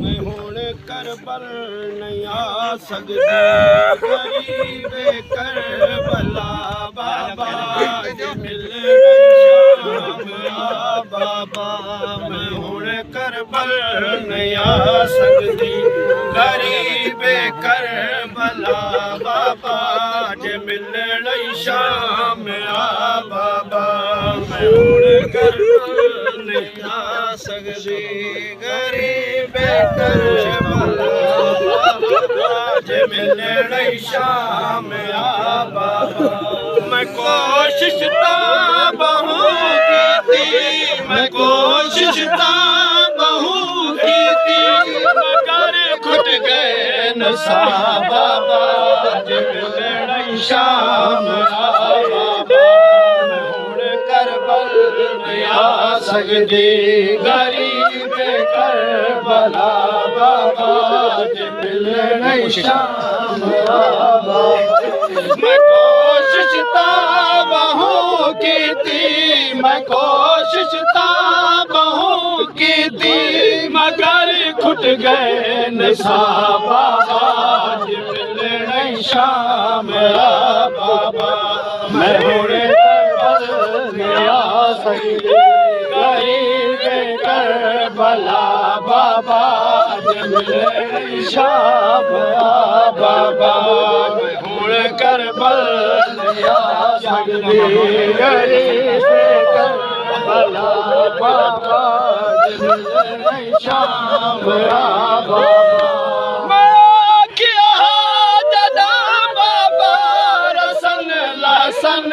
मैं हुण करबल नहीं आ सकदी गरीब करबला बाबा मिले शाम बाबा मैं हुण करबल नहीं आ सकदी गरीब करबला बाबा जे मिले शाम बाबा मैं हुण करबल नहीं आ सकदी गरीब करबला जे मिले शाम बाबा मैं कोशिश ता बहुत कीती मैं कोशिश ता बहुत कीती मगर खुट गए नसा बाबा जे मिले शाम बाबा मैं हुण करबल नहीं आ सकदी गरीब करबला बाबा जे मिले शाम बाबा मैं कोशिश ता बहुत कीती मैं कोशिश ता बहुत कीती मगर खुट गए नसा बाबा जे मिले शाम बाबा मैं हुण करबल नहीं आ सकदी गरीब करबला बाबा जे मिले शाम बाबा मैं हुण करबल नहीं आ सकदी गरीब करबला बाबा जे मिले शाम बाबा मैं किया जदा बाबा रसन लसन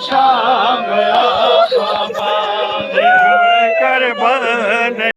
शाम बाबा कर बन